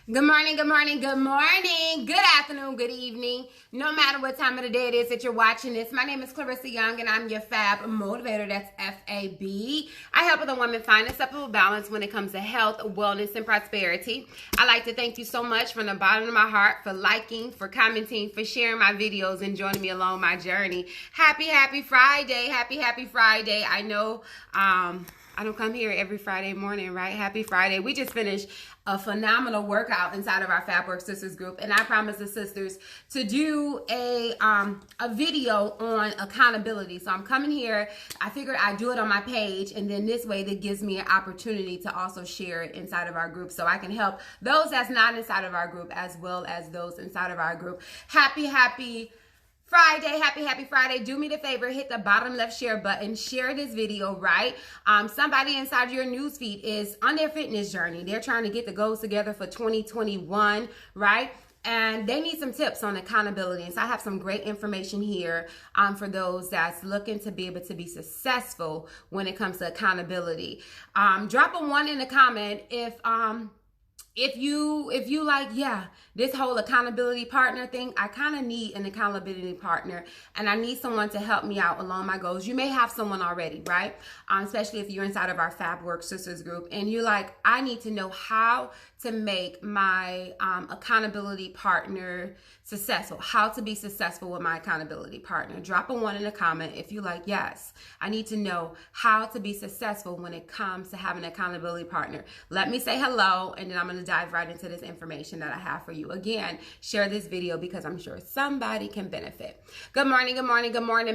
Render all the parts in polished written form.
Good morning, good morning, good morning, good afternoon, good evening. No matter what time of the day it is that you're watching this, my name is Clarissa Young and I'm your Fab Motivator. That's F-A-B. I help other women find a acceptable balance when it comes to health, wellness, and prosperity. I'd like to thank you so much from the bottom of my heart for liking, for commenting, for sharing my videos and joining me along my journey. Happy Friday. Happy Friday. I know I don't come here every Friday morning, right? Happy Friday. We just finished a phenomenal workout inside of our Fab Work Sisters group, and I promised the sisters to do a video on accountability. So I'm coming here. I figured I'd do it on my page, and then this way that gives me an opportunity to also share it inside of our group, so I can help those that's not inside of our group as well as those inside of our group. Happy Friday. Happy Friday. Do me the favor, hit the bottom left share button, share this video, right? Somebody inside your newsfeed is on their fitness journey. They're trying to get the goals together for 2021, right? And they need some tips on accountability. And so I have some great information here for those that's looking to be able to be successful when it comes to accountability. Drop a 1 in the comment if you like, yeah, this whole accountability partner thing, I kind of need an accountability partner, and I need someone to help me out along my goals. You may have someone already, right? Especially if you're inside of our Fab Work Sisters group and you're like, I need to know how to make my accountability partner successful, how to be successful with my accountability partner. Drop a 1 in the comment if you like, yes, I need to know how to be successful when it comes to having an accountability partner. Let me say hello, and then I'm going to dive right into this information that I have for you. Again, share this video because I'm sure somebody can benefit. Good morning,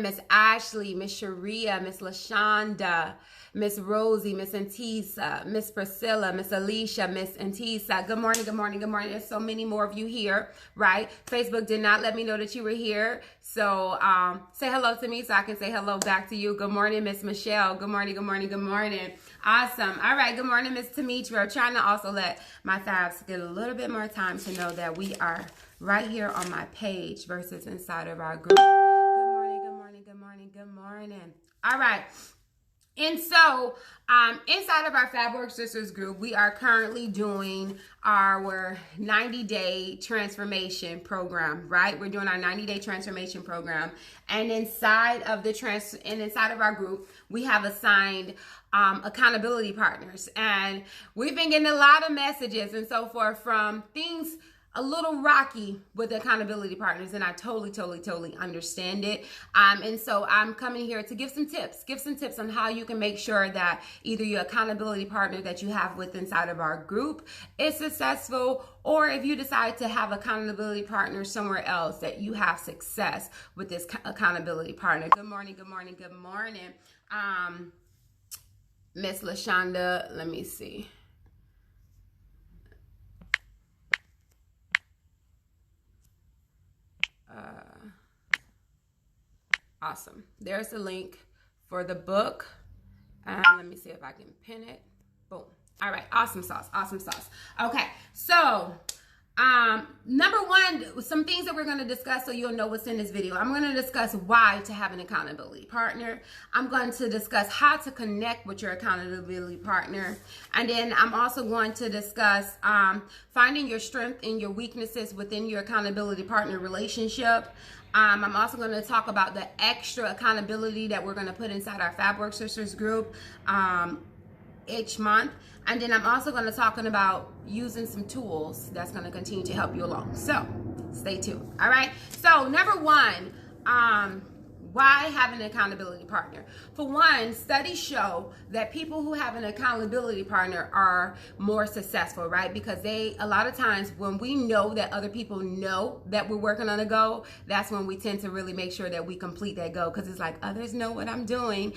Miss Ashley, Miss Sharia, Miss LaShonda, Miss Rosie, Miss Antisa, Miss Priscilla, Miss Alicia, Miss Antisa. Good morning. There's so many more of you here, right? Facebook did not let me know that you were here. So say hello to me so I can say hello back to you. Good morning, Miss Michelle. Good morning. Awesome. All right. Good morning, Miss Tamitra. Trying to also let my Fabs get a little bit more time to know that we are right here on my page versus inside of our group. Good morning. All right. And so, inside of our Fab Work Sisters group, we are currently doing our 90-day transformation program, right? We're doing our 90-day transformation program. And inside of inside of our group, we have assigned accountability partners. And we've been getting a lot of messages and so forth from things a little rocky with accountability partners, and I totally understand it. And so I'm coming here to give some tips on how you can make sure that either your accountability partner that you have with inside of our group is successful, or if you decide to have accountability partner somewhere else, that you have success with this accountability partner. Good morning. Miss LaShonda, let me see. Awesome. There's the link for the book. Let me see if I can pin it. Boom. All right. Awesome sauce. Okay. So, number one, some things that we're going to discuss so you'll know what's in this video. I'm going to discuss why to have an accountability partner. I'm going to discuss how to connect with your accountability partner. And then I'm also going to discuss finding your strength and your weaknesses within your accountability partner relationship. I'm also going to talk about the extra accountability that we're going to put inside our Fab Work Sisters group each month. And then I'm also going to talk about using some tools that's going to continue to help you along. So stay tuned. All right. So number one, why have an accountability partner? For one, studies show that people who have an accountability partner are more successful, right? Because a lot of times when we know that other people know that we're working on a goal, that's when we tend to really make sure that we complete that goal, because it's like others know what I'm doing.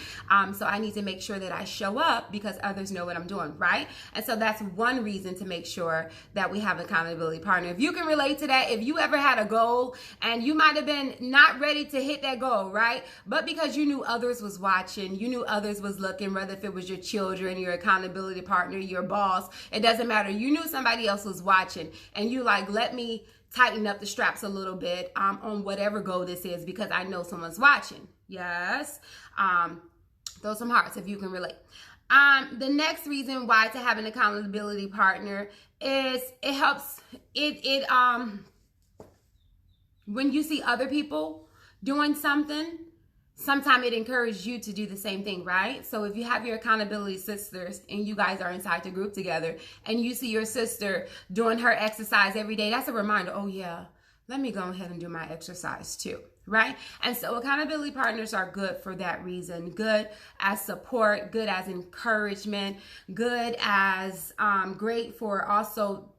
So I need to make sure that I show up because others know what I'm doing, right? And so that's one reason to make sure that we have an accountability partner. If you can relate to that, if you ever had a goal and you might have been not ready to hit that goal, right? But because you knew others was watching, you knew others was looking, whether if it was your children, your accountability partner, your boss, it doesn't matter. You knew somebody else was watching and you like, let me tighten up the straps a little bit on whatever goal this is because I know someone's watching. Yes. Throw some hearts if you can relate. The next reason why to have an accountability partner is it helps when you see other people doing something, sometimes it encourages you to do the same thing, right? So if you have your accountability sisters and you guys are inside the group together and you see your sister doing her exercise every day, that's a reminder, oh yeah, let me go ahead and do my exercise too, right? And so accountability partners are good for that reason. Good as support, good as encouragement, good as great for also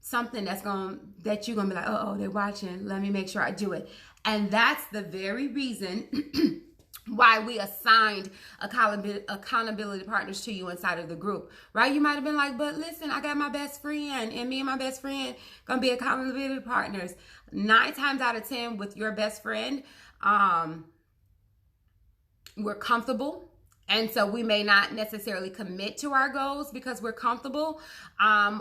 something that you're gonna be like, oh, they're watching, let me make sure I do it. And that's the very reason why we assigned accountability partners to you inside of the group, right? You might have been like, but listen, I got my best friend, and me and my best friend gonna be accountability partners. 9 times out of 10 with your best friend, we're comfortable. And so we may not necessarily commit to our goals because we're comfortable,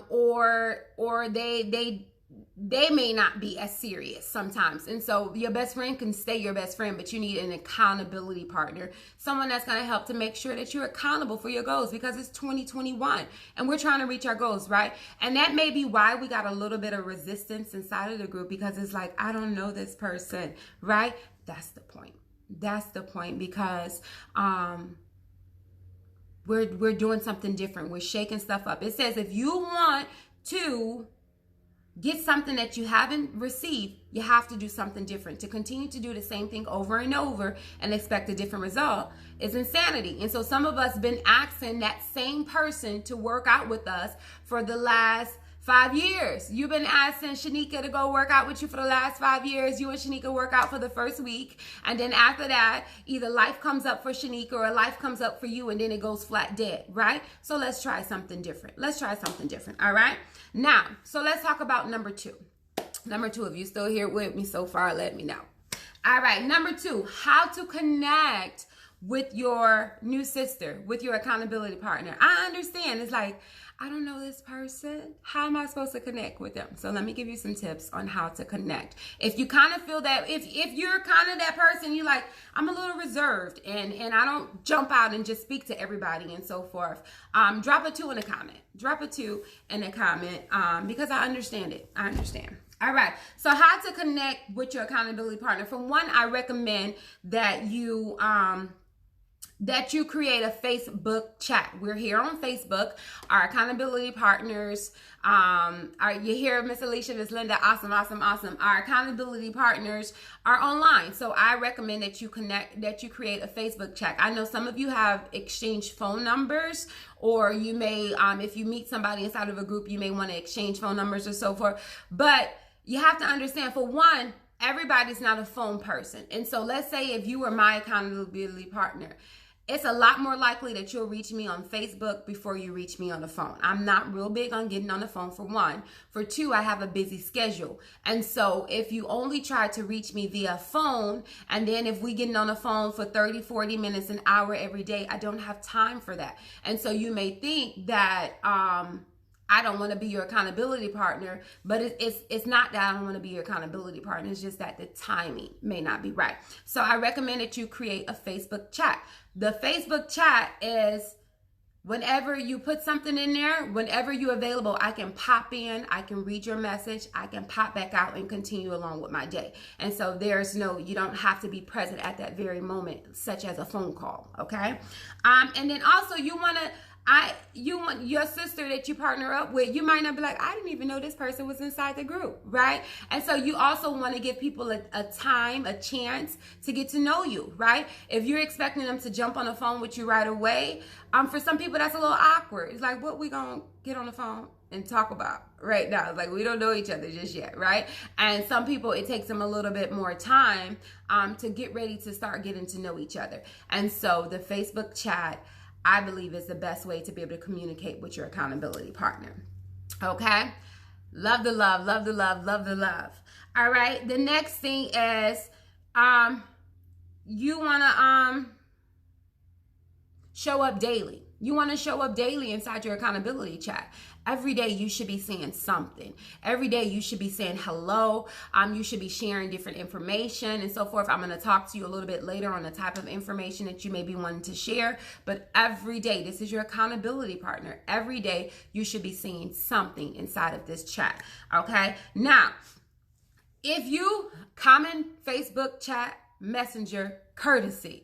or they may not be as serious sometimes. And so your best friend can stay your best friend, but you need an accountability partner, someone that's going to help to make sure that you're accountable for your goals, because it's 2021 and we're trying to reach our goals, right? And that may be why we got a little bit of resistance inside of the group, because it's like, I don't know this person, right? That's the point. That's the point, because we're doing something different. We're shaking stuff up. It says if you want to get something that you haven't received, you have to do something different. To continue to do the same thing over and over and expect a different result is insanity. And so some of us been asking that same person to work out with us for the last 5 years. You've been asking Shanika to go work out with you for the last 5 years. You and Shanika work out for the first week. And then after that, either life comes up for Shanika or life comes up for you, and then it goes flat dead, right? So let's try something different. Let's try something different, all right? Now, so let's talk about number 2. Number 2, if you're still here with me so far, let me know. All right, number 2, how to connect with your new sister, with your accountability partner. I understand. It's like, I don't know this person. How am I supposed to connect with them? So let me give you some tips on how to connect. If you kind of feel that, if you're kind of that person, you like, I'm a little reserved and I don't jump out and just speak to everybody and so forth, drop a 2 in a comment. Drop a 2 in a comment because I understand it. I understand. All right. So how to connect with your accountability partner. For one, I recommend that you create a Facebook chat. We're here on Facebook. Our accountability partners, you hear Miss Alicia, Miss Linda, awesome, awesome, awesome. Our accountability partners are online. So I recommend that you create a Facebook chat. I know some of you have exchanged phone numbers, or you may, if you meet somebody inside of a group, you may want to exchange phone numbers or so forth. But you have to understand, for one, everybody's not a phone person. And so let's say if you were my accountability partner, it's a lot more likely that you'll reach me on Facebook before you reach me on the phone. I'm not real big on getting on the phone, for one. For two, I have a busy schedule. And so if you only try to reach me via phone, and then if we getting on the phone for 30, 40 minutes, an hour every day, I don't have time for that. And so you may think that, I don't want to be your accountability partner, but it's not that I don't want to be your accountability partner. It's just that the timing may not be right. So I recommend that you create a Facebook chat. The Facebook chat is whenever you put something in there, whenever you're available, I can pop in, I can read your message, I can pop back out and continue along with my day. And so you don't have to be present at that very moment, such as a phone call, okay? And then also you want your sister that you partner up with, you might not be like, I didn't even know this person was inside the group, right? And so you also want to give people a chance to get to know you, right? If you're expecting them to jump on the phone with you right away, for some people that's a little awkward. It's like, what we gonna get on the phone and talk about right now? It's like, we don't know each other just yet, right? And some people, it takes them a little bit more time to get ready to start getting to know each other. And so the Facebook chat, I believe, is the best way to be able to communicate with your accountability partner. Okay? Love the love, love the love, love the love. All right. The next thing is you want to show up daily. You want to show up daily inside your accountability chat. Every day you should be saying something. Every day you should be saying hello. You should be sharing different information and so forth. I'm going to talk to you a little bit later on the type of information that you may be wanting to share. But every day, this is your accountability partner. Every day you should be saying something inside of this chat. Okay? Now, if you comment, Facebook chat, Messenger, courtesy.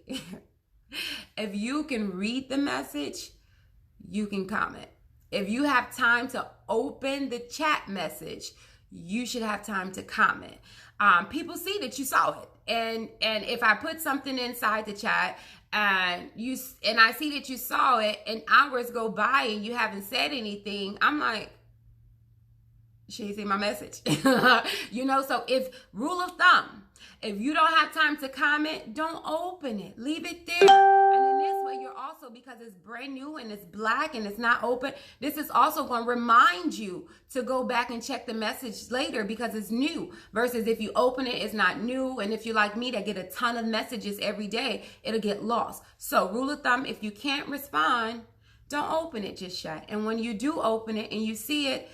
If you can read the message, you can comment. If you have time to open the chat message, you should have time to comment. People see that you saw it. And if I put something inside the chat and I see that you saw it and hours go by and you haven't said anything, I'm like, she ain't seen my message. So if rule of thumb, if you don't have time to comment, don't open it. Leave it there. And in this way, you're also, because it's brand new and it's black and it's not open, this is also going to remind you to go back and check the message later because it's new. Versus if you open it, it's not new. And if you're like me that get a ton of messages every day, it'll get lost. So rule of thumb, if you can't respond, don't open it just yet. And when you do open it and you see it,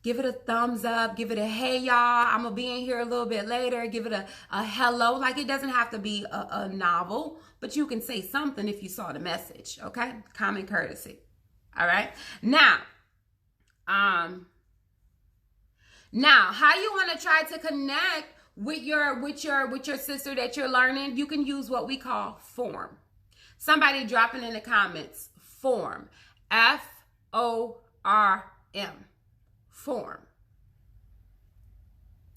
give it a thumbs up, give it a hey y'all, I'm gonna be in here a little bit later, give it a hello. Like, it doesn't have to be a novel, but you can say something if you saw the message, okay? Common courtesy. All right. Now, how you want to try to connect with your sister that you're learning? You can use what we call form. Somebody dropping in the comments, form, FORM. Form.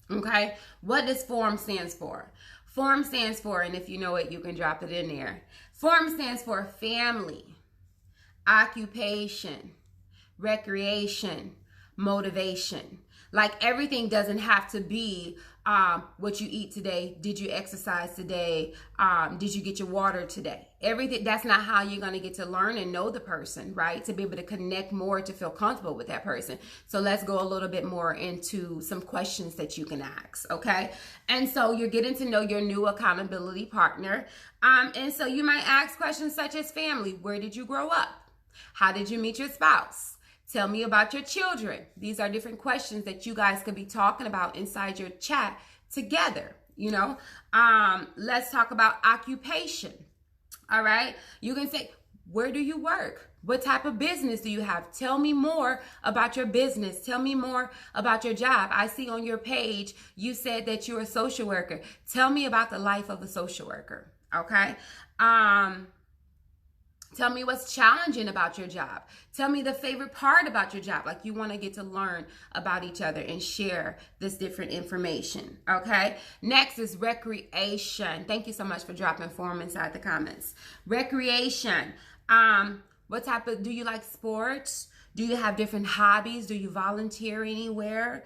Okay, what does form stands for? Form stands for, and if you know it, you can drop it in there. Form stands for family, occupation, recreation, motivation. Like, everything doesn't have to be what you eat today. Did you exercise today? Did you get your water today? Everything. That's not how you're going to get to learn and know the person, right? To be able to connect more, to feel comfortable with that person. So let's go a little bit more into some questions that you can ask, okay? And so you're getting to know your new accountability partner. And so you might ask questions such as family. Where did you grow up? How did you meet your spouse? Tell me about your children. These are different questions that you guys could be talking about inside your chat together, Let's talk about occupation. All right. You can say, where do you work? What type of business do you have? Tell me more about your business. Tell me more about your job. I see on your page, you said that you're a social worker. Tell me about the life of a social worker. Okay. Tell me what's challenging about your job. Tell me the favorite part about your job. Like, you want to get to learn about each other and share this different information. Okay. Next is recreation. Thank you so much for dropping form inside the comments. Recreation. What type of, do you like sports? Do you have different hobbies? Do you volunteer anywhere?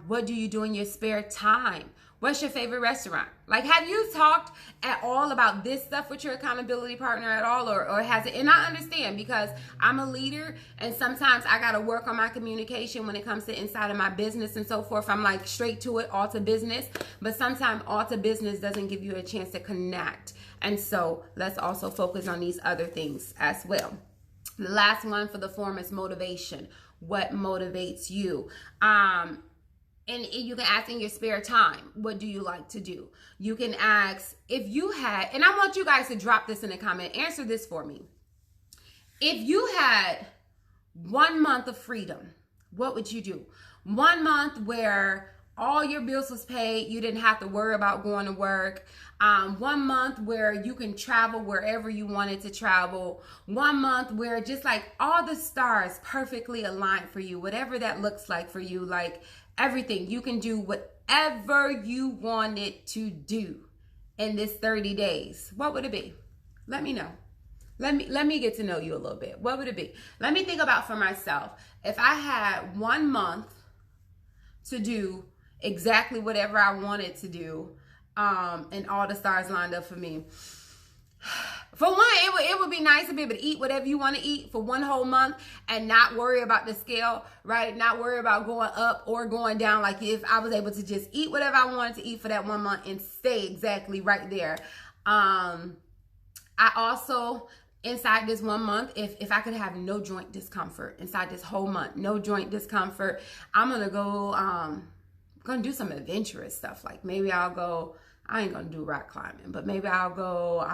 What do you do in your spare time? What's your favorite restaurant? Like, have you talked at all about this stuff with your accountability partner at all? Or has it? And I understand, because I'm a leader and sometimes I got to work on my communication when it comes to inside of my business and so forth. I'm like straight to it, all to business. But sometimes all to business doesn't give you a chance to connect. And so let's also focus on these other things as well. The last one for the form is motivation. What motivates you? And you can ask in your spare time, what do you like to do? You can ask if you had, and I want you guys to drop this in a comment. Answer this for me. If you had 1 month of freedom, what would you do? 1 month where all your bills was paid, you didn't have to worry about going to work. 1 month where you can travel wherever you wanted to travel. 1 month where just like all the stars perfectly aligned for you, whatever that looks like for you, like everything. You can do whatever you wanted to do in this 30 days. What would it be? Let me know. Let me get to know you a little bit. What would it be? Let me think about for myself. If I had 1 month to do exactly whatever I wanted to do, and all the stars lined up for me. For one, it would be nice to be able to eat whatever you want to eat for 1 whole month and not worry about the scale, right? Not worry about going up or going down. Like, if I was able to just eat whatever I wanted to eat for that 1 month and stay exactly right there. I also, inside this 1 month, if I could have no joint discomfort inside this whole month, no joint discomfort, I'm gonna go gonna do some adventurous stuff. Like maybe I'll go, I ain't gonna do rock climbing, but maybe I'll go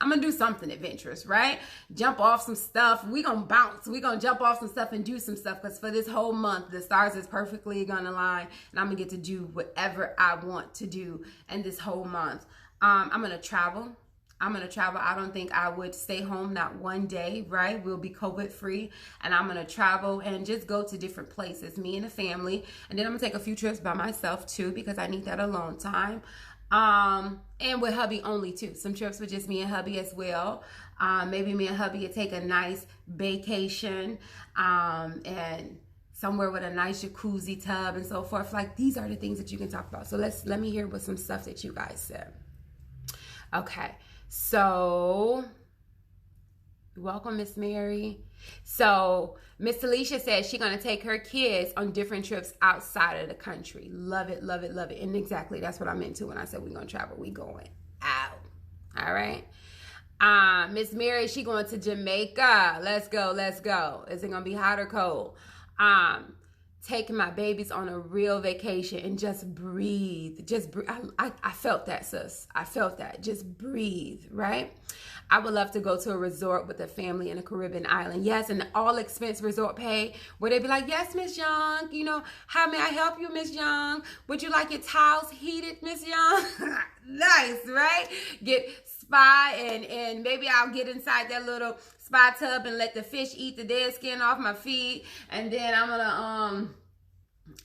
I'm gonna do something adventurous, right? Jump off some stuff. We gonna bounce. We gonna jump off some stuff and do some stuff, because for this whole month, the stars is perfectly gonna align, and I'm gonna get to do whatever I want to do in this whole month. I'm gonna travel. I don't think I would stay home not one day, right? We'll be COVID free, and I'm gonna travel and just go to different places, me and the family. And then I'm gonna take a few trips by myself too, because I need that alone time. And with hubby only too. Some trips with just me and hubby as well. Maybe me and hubby would take a nice vacation, and somewhere with a nice jacuzzi tub and so forth. Like, these are the things that you can talk about. So let me hear what some stuff that you guys said. Okay. So, welcome, Miss Mary. So, Miss Alicia says she's going to take her kids on different trips outside of the country. Love it, love it, love it. And exactly, that's what I meant to when I said we're going to travel. We going out. All right. Miss Mary, she going to Jamaica. Let's go, let's go. Is it going to be hot or cold? Taking my babies on a real vacation and just breathe. Just breathe. I felt that, sis. I felt that. Just breathe, right? I would love to go to a resort with a family in a Caribbean island. Yes, an all-expense resort pay, where they'd be like, yes, Miss Young, you know, how may I help you, Miss Young? Would you like your towels heated, Miss Young? Nice, right? Get spa, and maybe I'll get inside that little spa tub and let the fish eat the dead skin off my feet, and then I'm gonna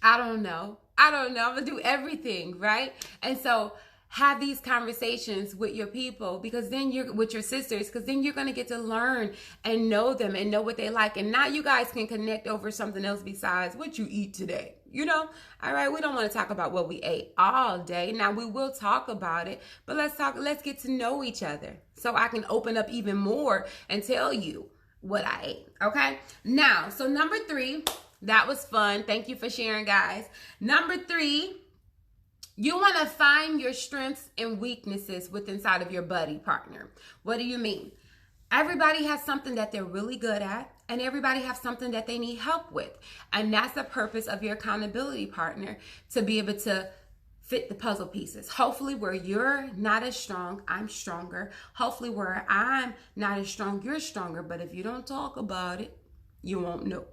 I don't know, I'm gonna do everything, right? And so have these conversations with your people, because then you're with your sisters, because then you're going to get to learn and know them and know what they like. And now you guys can connect over something else besides what you eat today. You know, all right, we don't want to talk about what we ate all day. Now, we will talk about it, but let's get to know each other so I can open up even more and tell you what I ate. Okay. Now, so number 3, that was fun. Thank you for sharing, guys. Number 3, you want to find your strengths and weaknesses within inside of your buddy partner. What do you mean? Everybody has something that they're really good at, and everybody has something that they need help with. And that's the purpose of your accountability partner, to be able to fit the puzzle pieces. Hopefully where you're not as strong, I'm stronger. Hopefully where I'm not as strong, you're stronger. But if you don't talk about it, you won't know.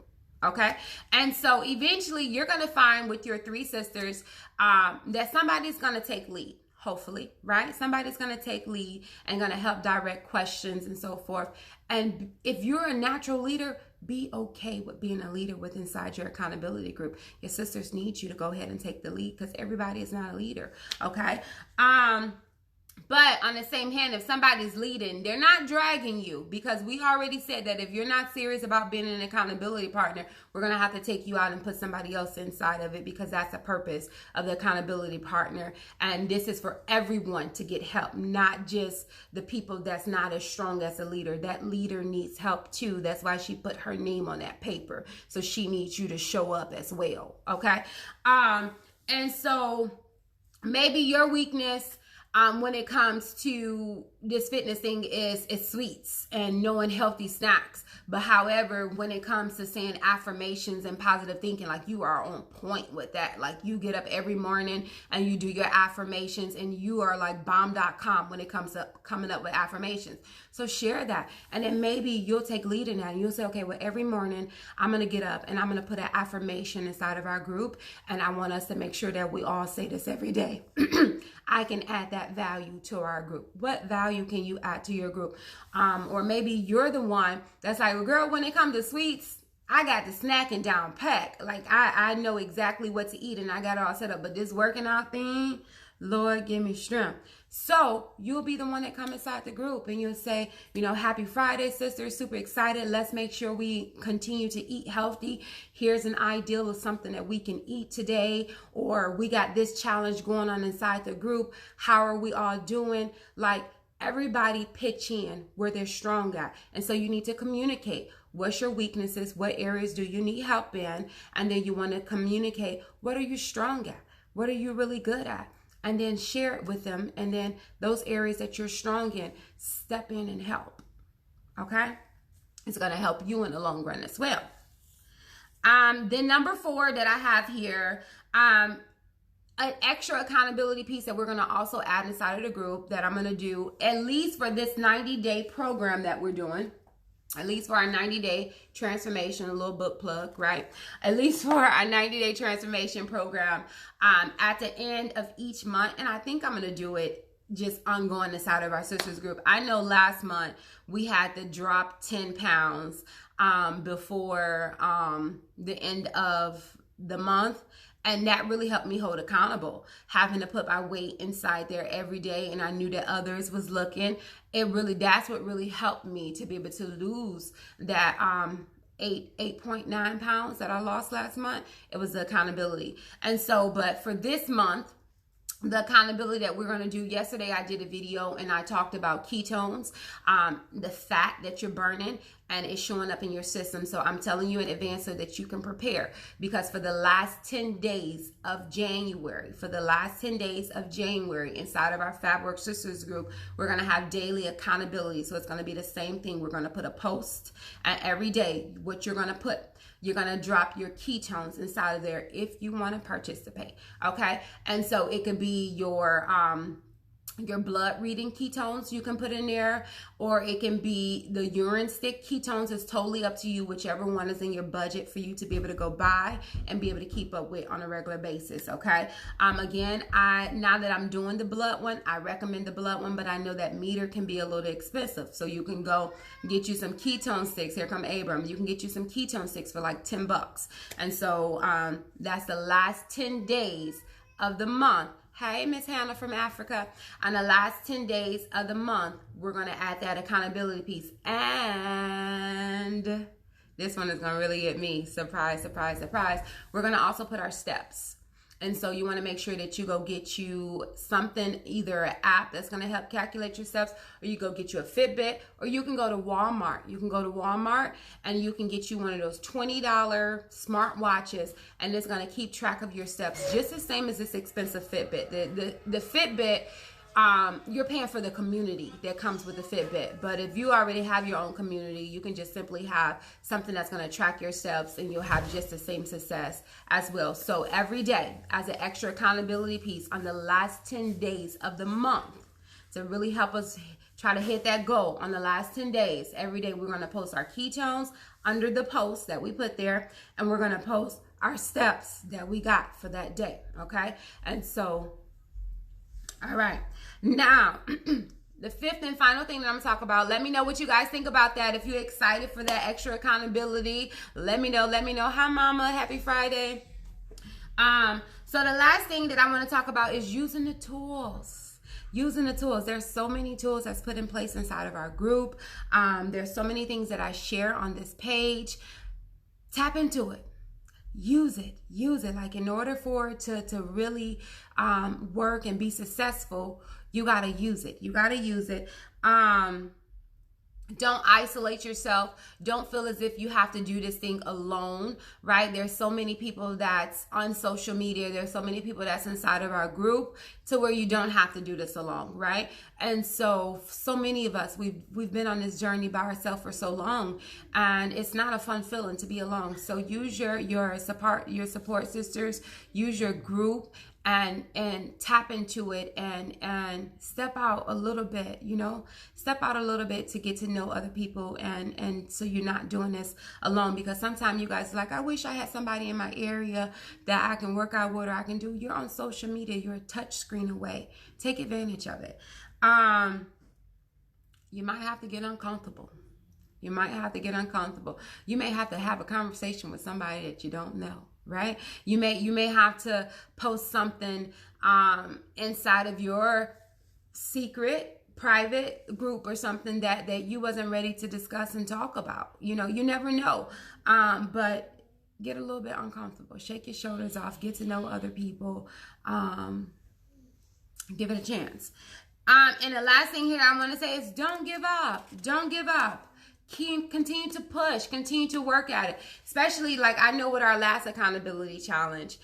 Okay. And so eventually you're going to find with your 3 sisters that somebody's going to take lead, hopefully, right? Somebody's going to take lead and going to help direct questions and so forth. And if you're a natural leader, be okay with being a leader with inside your accountability group. Your sisters need you to go ahead and take the lead, because everybody is not a leader. Okay. But on the same hand, if somebody's leading, they're not dragging you, because we already said that if you're not serious about being an accountability partner, we're going to have to take you out and put somebody else inside of it, because that's the purpose of the accountability partner. And this is for everyone to get help, not just the people that's not as strong as a leader. That leader needs help too. That's why she put her name on that paper. So she needs you to show up as well. Okay. And so maybe your weakness when it comes to this fitness thing is sweets and knowing healthy snacks. But however, when it comes to saying affirmations and positive thinking, like, you are on point with that. Like, you get up every morning and you do your affirmations, and you are like bomb.com when it comes to coming up with affirmations. So share that. And then maybe you'll take lead in that, and you'll say, okay, well, every morning I'm going to get up and I'm going to put an affirmation inside of our group. And I want us to make sure that we all say this every day. I can add that value to our group. What value can you add to your group? Or maybe you're the one that's like, well, girl, when it comes to sweets, I got the snacking down pack. Like, I know exactly what to eat, and I got it all set up. But this working out thing, Lord, give me strength. So you'll be the one that come inside the group, and you'll say, you know, happy Friday, sisters. Super excited. Let's make sure we continue to eat healthy. Here's an ideal of something that we can eat today. Or we got this challenge going on inside the group. How are we all doing? Like, everybody pitch in where they're strong at. And so you need to communicate. What's your weaknesses? What areas do you need help in? And then you want to communicate, what are you strong at? What are you really good at? And then share it with them. And then those areas that you're strong in, step in and help. Okay? It's going to help you in the long run as well. Then number 4 that I have here, an extra accountability piece that we're going to also add inside of the group that I'm going to do at least for this 90-day program that we're doing. At least for our 90-day transformation, a little book plug, right? At least for our 90-day transformation program at the end of each month. And I think I'm going to do it just ongoing inside of our sisters group. I know last month we had to drop 10 pounds before the end of the month. And that really helped me hold accountable, having to put my weight inside there every day. And I knew that others was looking. That's what really helped me to be able to lose that 8.9 pounds that I lost last month. It was the accountability. And so, but for this month, the accountability that we're going to do, yesterday I did a video and I talked about ketones, the fat that you're burning, and it's showing up in your system. So I'm telling you in advance so that you can prepare, because for the last 10 days of January, inside of our Fab Work Sisters group, we're going to have daily accountability. So it's going to be the same thing. We're going to put a post, and every day what you're going to put, you're going to drop your ketones inside of there if you want to participate. Okay. And so it could be your blood reading ketones you can put in there, or it can be the urine stick ketones. It's totally up to you, whichever one is in your budget for you to be able to go buy and be able to keep up with on a regular basis. Okay. Again, now that I'm doing the blood one, I recommend the blood one, but I know that meter can be a little expensive. So you can go get you some ketone sticks. Here come Abram. You can get you some ketone sticks for like $10. And so that's the last 10 days of the month. Hey, Miss Hannah from Africa. On the last 10 days of the month, we're going to add that accountability piece. And this one is going to really get me. Surprise, surprise, surprise. We're going to also put our steps. And so you want to make sure that you go get you something, either an app that's going to help calculate your steps, or you go get you a Fitbit, or you can go to Walmart. You can go to Walmart and you can get you one of those $20 smart watches, and it's going to keep track of your steps just the same as this expensive Fitbit. The Fitbit, you're paying for the community that comes with the Fitbit. But if you already have your own community, you can just simply have something that's going to track your steps, and you'll have just the same success as well. So every day, as an extra accountability piece on the last 10 days of the month, to really help us try to hit that goal on the last 10 days, every day we're going to post our ketones under the post that we put there, and we're going to post our steps that we got for that day. Okay. And so, all right. Now, the fifth and final thing that I'm going to talk about, let me know what you guys think about that. If you're excited for that extra accountability, let me know. Let me know. Hi, Mama. Happy Friday. So the last thing that I want to talk about is using the tools. Using the tools. There's so many tools that's put in place inside of our group. There's so many things that I share on this page. Tap into it. Use it. Like, in order for it to really work and be successful, you got to use it. Don't isolate yourself. Don't feel as if you have to do this thing alone, right? There's so many people that's on social media. There's so many people that's inside of our group to where you don't have to do this alone, right? And so many of us, we've been on this journey by ourselves for so long, and it's not a fun feeling to be alone. So use your support sisters, use your group, and tap into it and step out a little bit, step out a little bit to get to know other people, and so you're not doing this alone. Because sometimes you guys are like, I wish I had somebody in my area that I can work out with, or I can do. You're on social media, you're a touch screen away. Take advantage of it. You might have to get uncomfortable. You may have to have a conversation with somebody that you don't know. Right? You may have to post something inside of your secret private group or something that you wasn't ready to discuss and talk about. You never know. But get a little bit uncomfortable. Shake your shoulders off. Get to know other people. Give it a chance. And the last thing here I want to say is don't give up. Continue to push, continue to work at it. Especially, like, I know with our last accountability challenge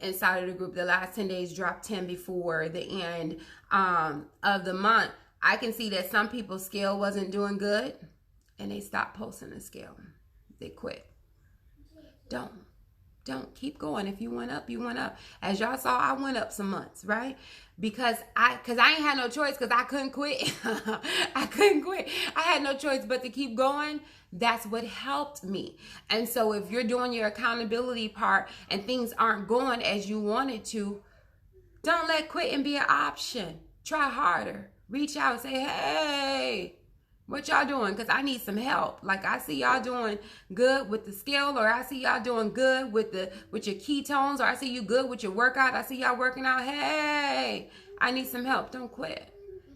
inside of the group, the last 10 days dropped 10 before the end of the month. I can see that some people's scale wasn't doing good and they stopped posting the scale. They quit. Don't keep going. If you went up, you went up. As y'all saw, I went up some months, right? Because I ain't had no choice, because I couldn't quit. I couldn't quit. I had no choice but to keep going. That's what helped me. And so if you're doing your accountability part and things aren't going as you wanted to, don't let quitting be an option. Try harder. Reach out and say, hey, what y'all doing? Because I need some help. Like, I see y'all doing good with the scale, or I see y'all doing good with your ketones, or I see you good with your workout. I see y'all working out. Hey, I need some help. Don't quit.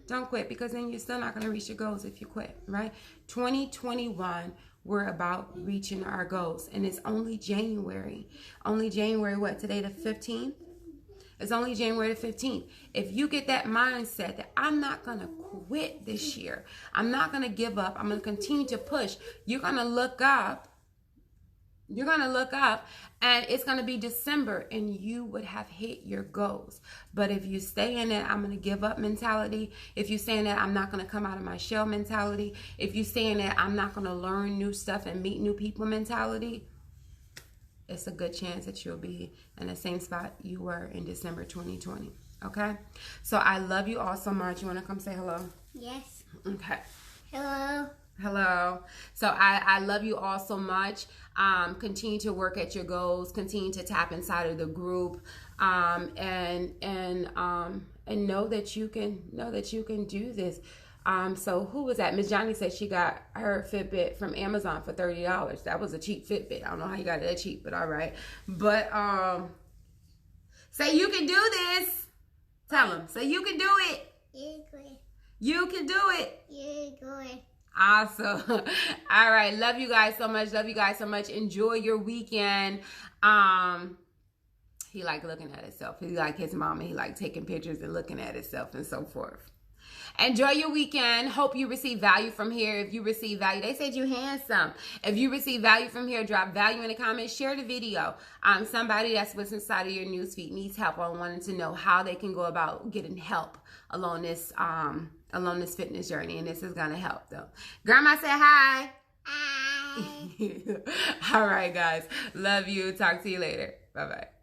Don't quit, because then you're still not going to reach your goals if you quit, right? 2021, we're about reaching our goals. And it's only January. Only January, what? Today the 15th? It's only January the 15th. If you get that mindset that I'm not going to quit this year, I'm not going to give up, I'm going to continue to push, you're going to look up. You're going to look up and it's going to be December and you would have hit your goals. But if you stay in that I'm going to give up mentality, if you stay in that I'm not going to come out of my shell mentality, if you stay in that I'm not going to learn new stuff and meet new people mentality, it's a good chance that you'll be in the same spot you were in December 2020. Okay? So I love you all so much. You want to come say hello? Yes. Okay. Hello. Hello. So I love you all so much. Continue to work at your goals. Continue to tap inside of the group. And know that you can do this. So who was that? Miss Johnny said she got her Fitbit from Amazon for $30. That was a cheap Fitbit. I don't know how you got it that cheap, but all right. But say you can do this. Tell them. Say you can do it. You can do it. Awesome. All right. Love you guys so much. Love you guys so much. Enjoy your weekend. He like looking at himself. He like his mama. He like taking pictures and looking at himself and so forth. Enjoy your weekend. Hope you receive value from here. If you receive value, they said you handsome. If you receive value from here, drop value in the comments. Share the video. Somebody that's what's inside of your newsfeed needs help or wanting to know how they can go about getting help along this fitness journey, and this is gonna help them. Grandma said hi. Hi. All right, guys. Love you. Talk to you later. Bye-bye.